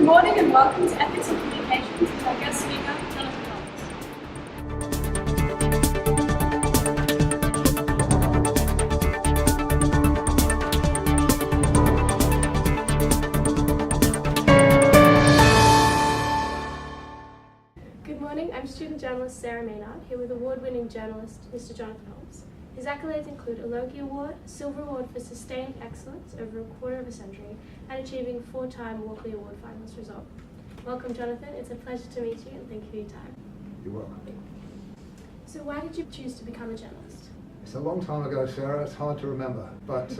Good morning and welcome to Ethics and Communications with our guest speaker, Jonathan Holmes. Good morning, I'm student journalist Sarah Maynard, here with award-winning journalist Mr. Jonathan Holmes. His accolades include a Logie Award, Silver Award for sustained excellence over a quarter of a century, and achieving 4-time Walkley Award finalist result. Welcome, Jonathan. It's a pleasure to meet you, and thank you for your time. You're welcome. So why did you choose to become a journalist? It's a long time ago, Sarah. It's hard to remember. But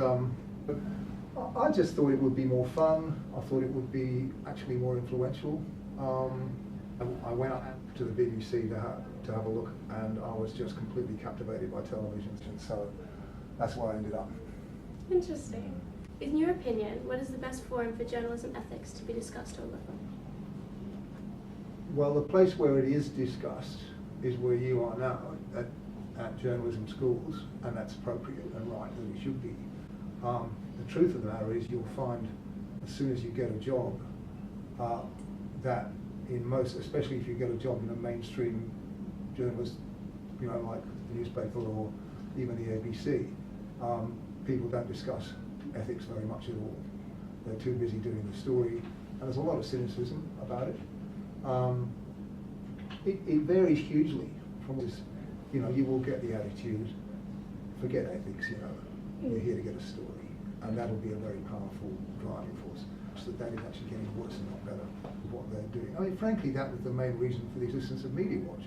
I just thought it would be more fun. I thought it would be actually more influential. I went up to the BBC to have a look, and I was just completely captivated by television. And so that's why I ended up. Interesting. In your opinion, what is the best forum for journalism ethics to be discussed or learned? Well, the place where it is discussed is where you are now, at journalism schools, and that's appropriate and right, that it should be. The truth of the matter is you'll find as soon as you get a job that in most, especially if you get a job in a mainstream journalist, like the newspaper or even the ABC, people don't discuss ethics very much at all. They're too busy doing the story, and there's a lot of cynicism about it. It varies hugely from this. You will get the attitude, forget ethics, you're here to get a story, and that'll be a very powerful driving force. So that is actually getting worse and not better with what they're doing. I mean, frankly, that was the main reason for the existence of Media Watch.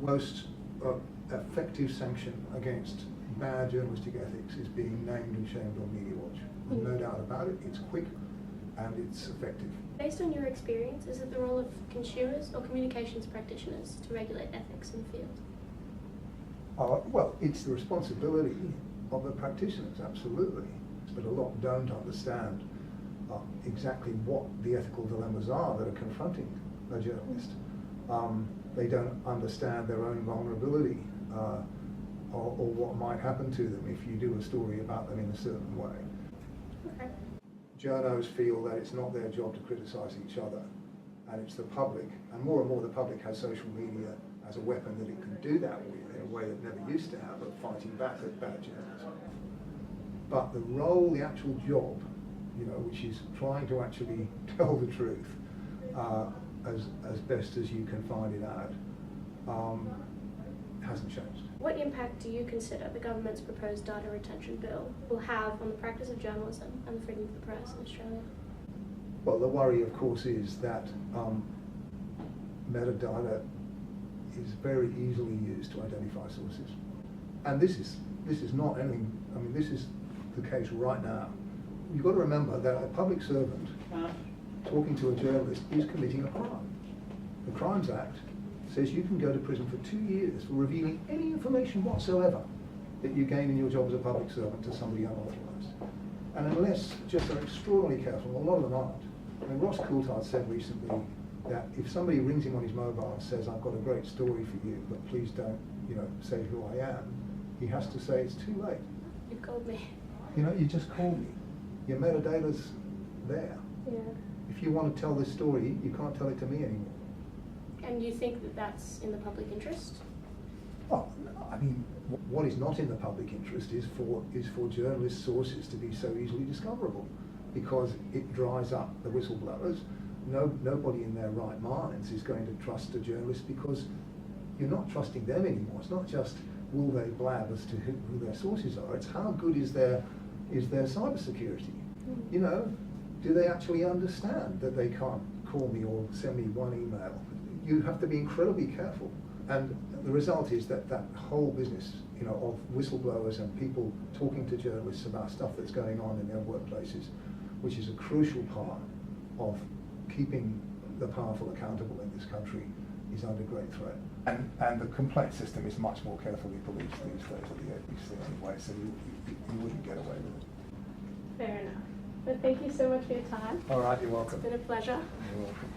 Most effective sanction against bad journalistic ethics is being named and shamed on Media Watch. There's no doubt about it. It's quick and it's effective. Based on your experience, is it the role of consumers or communications practitioners to regulate ethics in the field? Well, it's the responsibility of the practitioners, absolutely. But a lot don't understand exactly what the ethical dilemmas are that are confronting a journalist. They don't understand their own vulnerability or what might happen to them if you do a story about them in a certain way. Okay. Journos feel that it's not their job to criticise each other, and it's the public, and more the public has social media as a weapon that it can do that with in a way it never used to have, of fighting back at bad journalism. But the role, the actual job, which is trying to actually tell the truth as best as you can find it out, hasn't changed. What impact do you consider the government's proposed data retention bill will have on the practice of journalism and the freedom of the press in Australia? Well, the worry, of course, is that metadata is very easily used to identify sources. And this is not anything, this is the case right now. You've got to remember that a public servant talking to a journalist is committing a crime. The Crimes Act says you can go to prison for 2 years for revealing any information whatsoever that you gain in your job as a public servant to somebody unauthorised. And unless just are extraordinarily careful, a lot of them aren't. Ross Coulthard said recently that if somebody rings him on his mobile and says, I've got a great story for you, but please don't, say who I am, he has to say it's too late. You've called me. You just called me. Your metadata's there. Yeah. If you want to tell this story, you can't tell it to me anymore. And you think that that's in the public interest? Well, what is not in the public interest is for journalist sources to be so easily discoverable, because it dries up the whistleblowers. Nobody in their right minds is going to trust a journalist, because you're not trusting them anymore. It's not just will they blab as to who their sources are. It's how good is their cybersecurity. Do they actually understand that they can't call me or send me one email? You have to be incredibly careful. And the result is that whole business, of whistleblowers and people talking to journalists about stuff that's going on in their workplaces, which is a crucial part of keeping the powerful accountable in this country, is under great threat. And the complaint system is much more carefully policed these days at the ABC anyway, so you wouldn't get away with it. Fair enough. But thank you so much for your time. All right, you're welcome. It's been a pleasure. You're welcome.